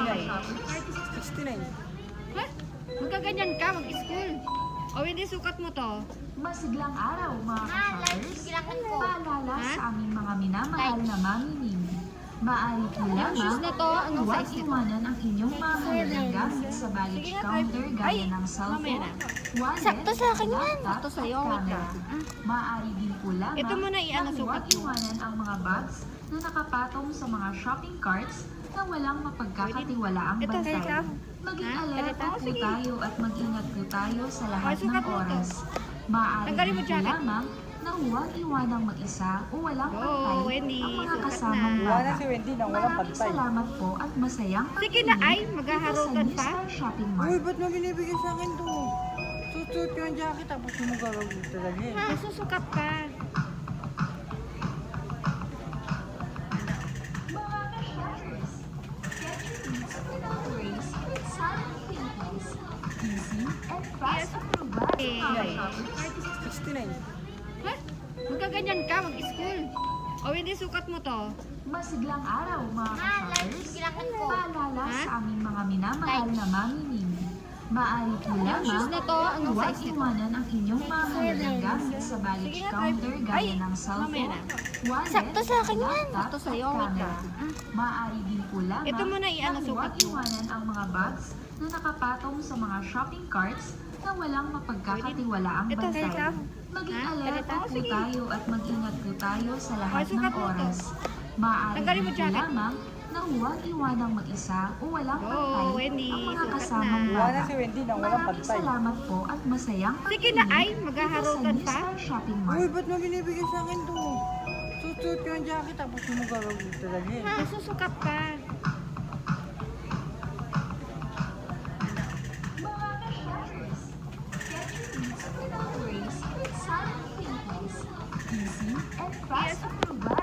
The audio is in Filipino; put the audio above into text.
69. Ha? Magkaganyan ka, mag-school. O hindi, sukat mo to. Masiglang araw mga ka-shoppers. Paalala Ha? sa aming mga minamahal na mamimili. Maaari po Yung shoes lamang na to, anong huwag size nito? iwanan ang inyong mga halagang gamit sa baggage Sige nga, counter ay, gaya ng mamaya cellphone, na. wallet, Sakto sa akin yan. laptop, Sakto sa'yo, at wait camera. lang. Maaari din po lamang Ito muna, i-ano, na huwag sukat mo. iwanan ang mga bags na nakapatong sa mga shopping carts na walang mapagkakatiwalaang Ito, bantay. ganito. Maging Ha? alerta Ganito? po Sige. tayo at mag-ingat po tayo sa lahat sukat ng mo to. oras. Maaari Tanggalin mo din po jacket. lamang na huwag iwanang mag-isa o walang Go, pantay Wendy. ang mga Sukat kasamang na. Wala bata. si Wendy nang walang Maraming pantay. salamat po at masayang Sige na, ay, dito maghaharutan sa pa. New Star Shopping Uy, Mart. ba't mo binibigay sa akin to? Susuot yung jacket tapos mo gagawin talaga eh. Masusukat ka. Mga ka-shoppers, get your needs without worries with Silent Philippines. Easy and fast to provide mga Okay. shoppers. 69. Ha? Magkaganyan ka, mag-school. O hindi, sukat mo to. Masiglang araw mga ka-shoppers. Paalala Ha? sa aming mga minamahal na mamimili. Maaari po Yung lamang shoes na to, anong huwag size nito? iwanan ang inyong mga halagang gamit sa baggage Sige nga, counter ay, gaya ng mamaya cellphone, na. wallet, Sakto sa akin yan. laptop, Sakto sa'yo, at wait camera. lang. Maaari din po lamang Ito muna, i-ano, na sukat huwag mo. iwanan ang mga bags na nakapatong sa mga shopping carts na walang mapagkakatiwalaang Ito, bantay. ganito. Maging Ha? alerta Ganito? po Sige. tayo at mag-ingat po tayo sa lahat sukat ng mo to. oras. Maaari Tanggalin mo din po jacket. lamang na huwag iwanang mag-isa o walang Go, pantay Wendy. ang mga Sukat kasamang na. Wala bata. si Wendy nang walang Maraming pantay. salamat po at masayang Sige na, ay, dito maghaharutan sa New pa. Star Shopping Uy, Mart. ba't mo binibigay sa akin to? Susuot yung jacket tapos mo gagawin talaga eh. Masusukat ka. Mga ka-shoppers, get your needs without worries with Silent Philippines. Easy and fast to provide